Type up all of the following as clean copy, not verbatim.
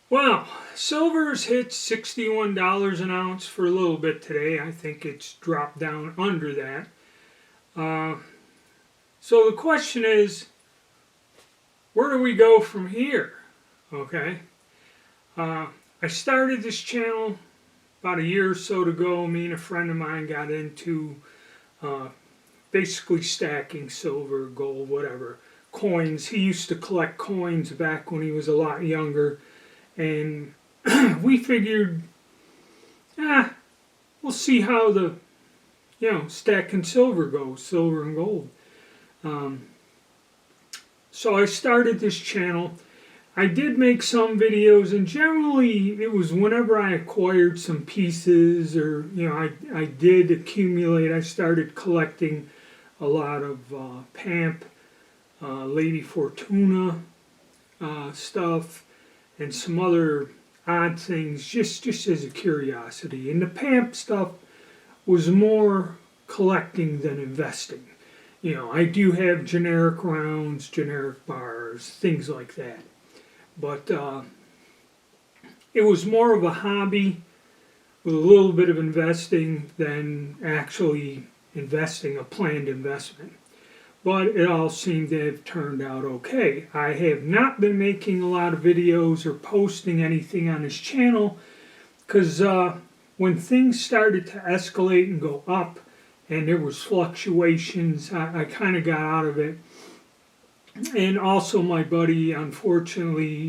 Well, silver's hit $61 an ounce for a little bit today. I think it's dropped down under that. Uh, so the question is, where do we go from here? Okay. I started this channel about a year or so ago. Me and a friend of mine got into basically stacking silver, gold, whatever, coins. He used to collect coins back when he was a lot younger. And we figured, we'll see how the, stacking silver goes, silver and gold. So I started this channel. I did make some videos, and generally it was whenever I acquired some pieces or, I did accumulate. I started collecting a lot of Pamp, Lady Fortuna stuff, and some other odd things just as a curiosity. And the Pamp stuff was more collecting than investing. I do have generic rounds, generic bars, things like that. But it was more of a hobby with a little bit of investing than actually investing, a planned investment. But it all seemed to have turned out okay. I have not been making a lot of videos or posting anything on this channel because when things started to escalate and go up and there was fluctuations, I kind of got out of it. And also my buddy, unfortunately,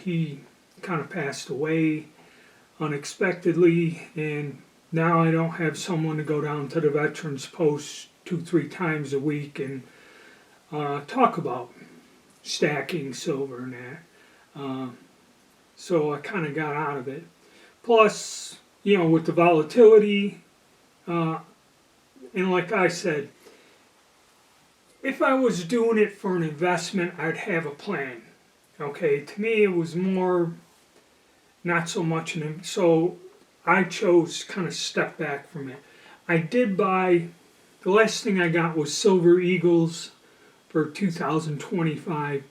he kind of passed away unexpectedly, and now I don't have someone to go down to the Veterans Post 2-3 times a week and talk about stacking silver and that. So I kind of got out of it. Plus, with the volatility, and like I said, if I was doing it for an investment, I'd have a plan. Okay, to me it was more, not so much so I chose to kind of step back from it. I did buy, the last thing I got was Silver Eagles for 2025.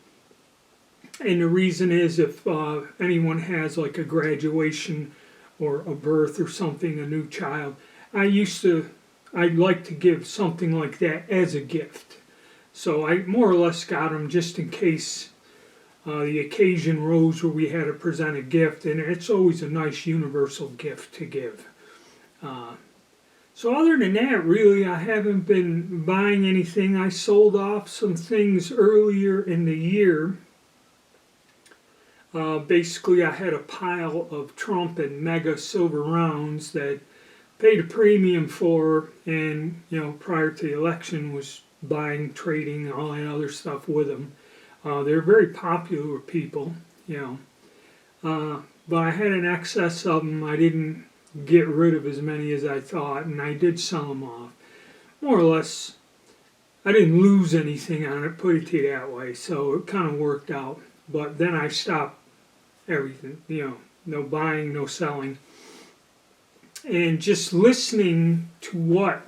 And the reason is if anyone has like a graduation or a birth or something, a new child, I'd like to give something like that as a gift. So I more or less got them just in case the occasion rose where we had to present a gift, and it's always a nice universal gift to give. So other than that, really, I haven't been buying anything. I sold off some things earlier in the year. Basically, I had a pile of Trump and Mega silver rounds that paid a premium for, and prior to the election was buying, trading, all that other stuff with them. They're very popular with people, but I had an excess of them. I didn't get rid of as many as I thought, and I did sell them off. More or less, I didn't lose anything on it, put it to you that way, so it kind of worked out. But then I stopped everything, no buying, no selling. And just listening to what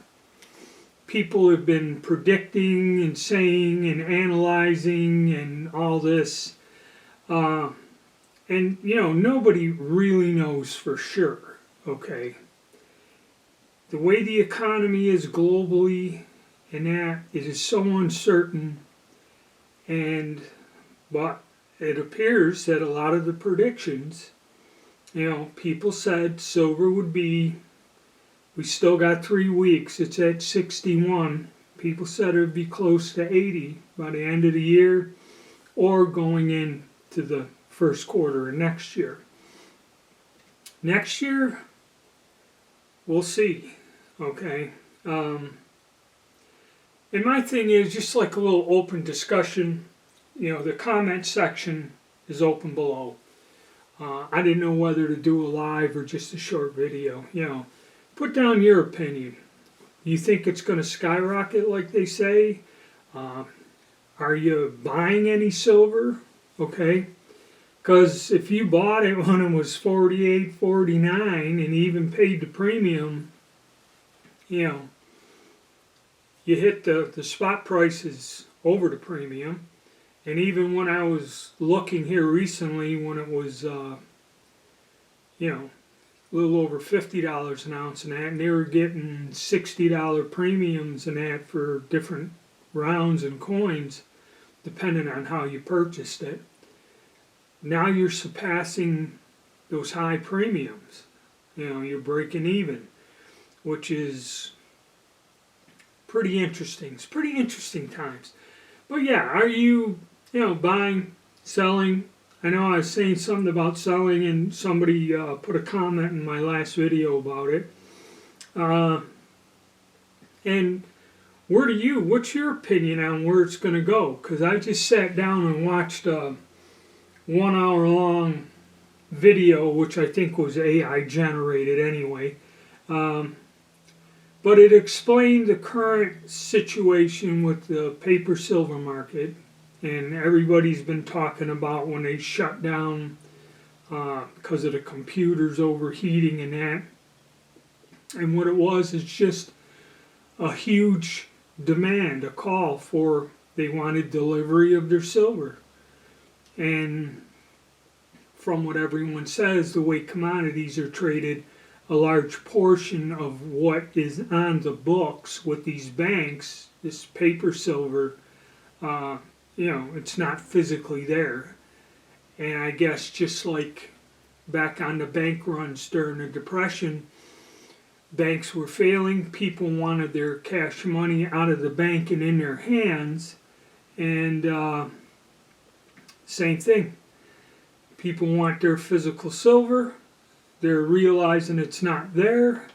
people have been predicting and saying and analyzing and all this. And, nobody really knows for sure, okay? The way the economy is globally and that, it is so uncertain. But it appears that a lot of the predictions, people said silver would be, we still got 3 weeks, it's at 61. People said it would be close to 80 by the end of the year or going into the first quarter of next year. Next year, we'll see, okay? And my thing is just like a little open discussion. The comment section is open below. I didn't know whether to do a live or just a short video, Put down your opinion. You think it's going to skyrocket like they say? Are you buying any silver? Okay. Because if you bought it when it was $48, $49 and even paid the premium, you hit the spot prices over the premium. And even when I was looking here recently, when it was, you know, a little over $50 an ounce and that, and they were getting $60 premiums and that for different rounds and coins, depending on how you purchased it. Now you're surpassing those high premiums. You know, you're breaking even, which is pretty interesting. It's pretty interesting times. But yeah, are you, buying, selling? I know I was saying something about selling, and somebody put a comment in my last video about it. And what's your opinion on where it's going to go? Because I just sat down and watched a 1 hour long video, which I think was AI generated anyway. But it explained the current situation with the paper silver market. And everybody's been talking about when they shut down because of the computers overheating and that. And what it was is just a huge demand, a call for, they wanted delivery of their silver. And from what everyone says, the way commodities are traded, a large portion of what is on the books with these banks, this paper silver, it's not physically there. And I guess just like back on the bank runs during the Depression, banks were failing, people wanted their cash money out of the bank and in their hands, and same thing. People want their physical silver, they're realizing it's not there,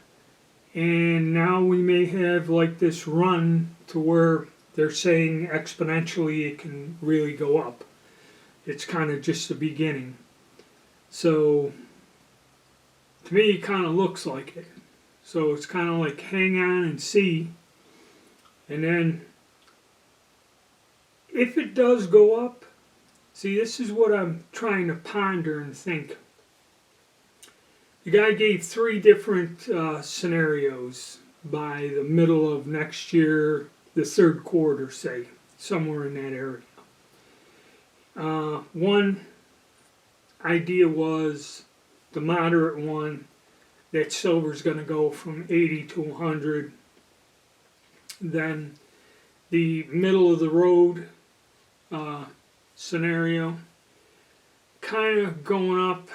and now we may have like this run to where they're saying exponentially it can really go up. It's kind of just the beginning. So, to me, it kind of looks like it. So it's kind of like hang on and see. And then, if it does go up, see, this is what I'm trying to ponder and think. The guy gave 3 different scenarios by the middle of next year, the 3rd quarter, say, somewhere in that area. One idea was, the moderate one, that silver's going to go from 80 to 100. Then the middle of the road scenario, kind of going up,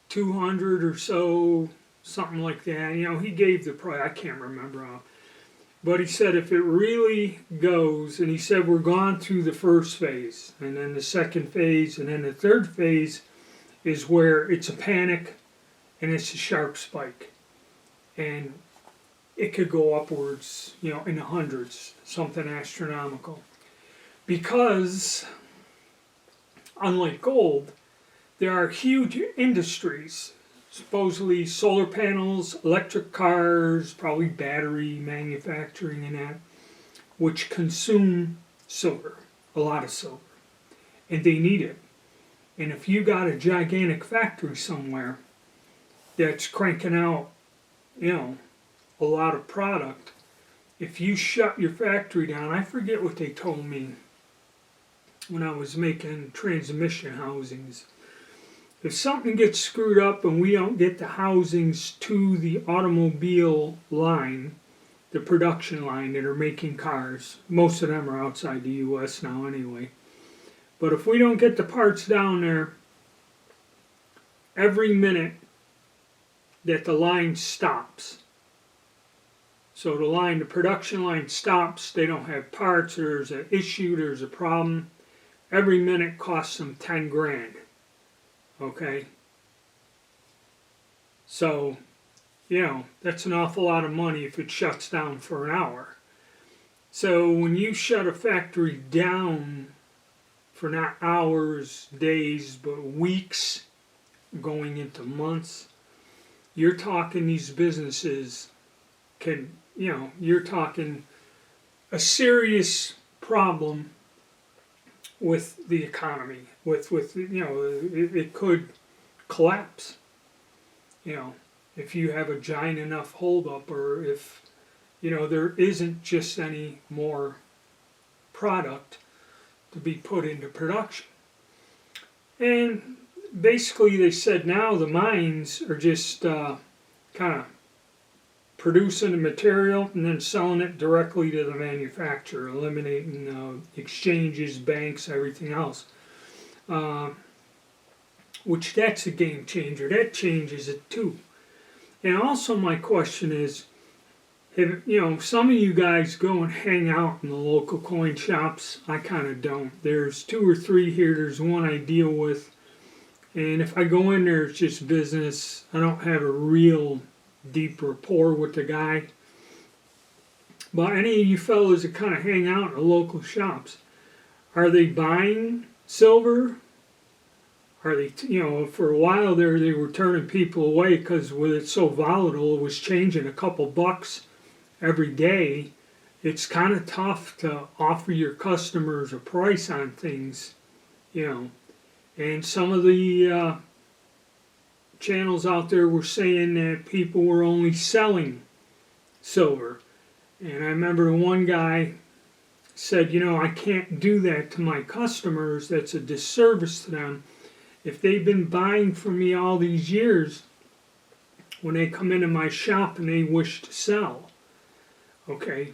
200 or so, something like that. He gave the price, I can't remember how. But he said if it really goes, and he said we're gone through the first phase, and then the second phase, and then the third phase is where it's a panic, and it's a sharp spike. And it could go upwards, in the hundreds, something astronomical. Because, unlike gold, there are huge industries, supposedly solar panels, electric cars, probably battery manufacturing and that, which consume silver, a lot of silver, and they need it. And if you got a gigantic factory somewhere that's cranking out, a lot of product, if you shut your factory down, I forget what they told me when I was making transmission housings. If something gets screwed up and we don't get the housings to the automobile line, the production line that are making cars, most of them are outside the U.S. now anyway, but if we don't get the parts down there, every minute that the line stops, so the production line stops, they don't have parts, there's an issue, there's a problem, every minute costs them 10 grand. Okay, so, that's an awful lot of money if it shuts down for an hour. So when you shut a factory down for not hours, days, but weeks, going into months, you're talking these businesses can, you're talking a serious problem with the economy, with it could collapse. If you have a giant enough holdup, or if there isn't just any more product to be put into production. And basically they said now the mines are just kind of producing the material and then selling it directly to the manufacturer, eliminating exchanges, banks, everything else. Which that's a game changer. That changes it too. And also my question is, some of you guys go and hang out in the local coin shops. I kind of don't. There's 2 or 3 here. There's one I deal with. And if I go in there, it's just business. I don't have a real deep rapport with the guy. But any of you fellows that kind of hang out in the local shops, are they buying silver? Are they, for a while there, they were turning people away because with it so volatile, it was changing a couple bucks every day. It's kind of tough to offer your customers a price on things, And some of the channels out there were saying that people were only selling silver. And I remember one guy said, I can't do that to my customers. That's a disservice to them. If they've been buying from me all these years, when they come into my shop and they wish to sell, okay,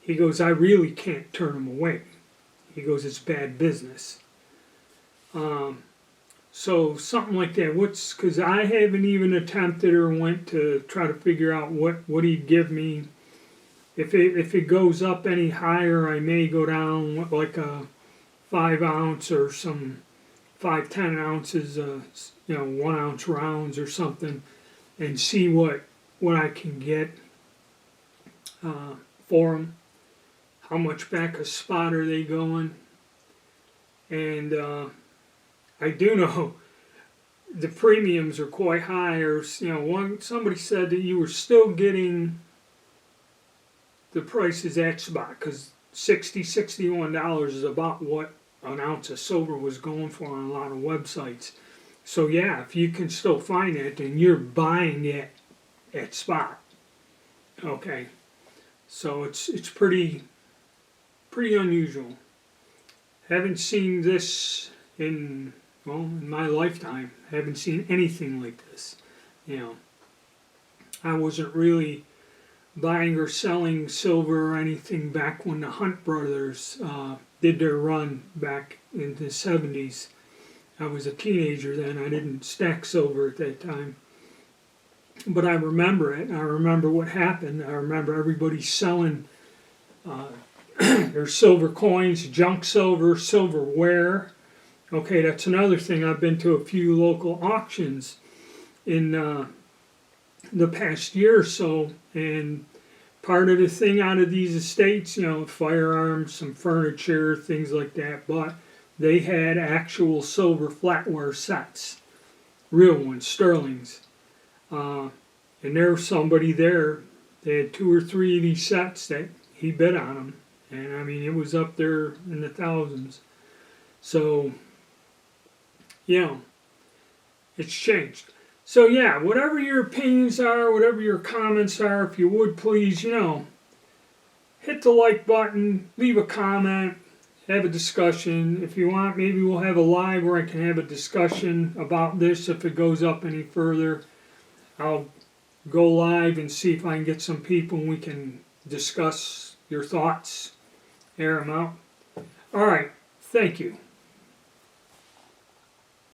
he goes, I really can't turn them away. He goes, it's bad business. So something like that. Because I haven't even attempted or went to try to figure out what he'd give me. If it goes up any higher, I may go down like a 5 ounce or some 5-10 ounces, 1 ounce rounds or something, and see what I can get for them. How much back a spot are they going? And I do know the premiums are quite high. Or somebody said that you were still getting the prices at spot because $61 is about what an ounce of silver was going for on a lot of websites. So yeah, if you can still find it, then you're buying it at spot. Okay, so it's pretty unusual. Haven't seen this in my lifetime. Haven't seen anything like this. I wasn't really buying or selling silver or anything back when the Hunt brothers did their run back in the 70s. I was a teenager then. I didn't stack silver at that time. But I remember it. I remember what happened. I remember everybody selling their silver coins, junk silver, silverware. Okay, that's another thing. I've been to a few local auctions in the past year or so, and part of the thing out of these estates, firearms, some furniture, things like that, but they had actual silver flatware sets, real ones, sterlings. And there was somebody there, they had 2 or 3 of these sets that he bid on them, and I mean it was up there in the thousands. So, it's changed. So yeah, whatever your opinions are, whatever your comments are, if you would please, hit the like button, leave a comment, have a discussion. If you want, maybe we'll have a live where I can have a discussion about this if it goes up any further. I'll go live and see if I can get some people and we can discuss your thoughts, air them out. All right, thank you.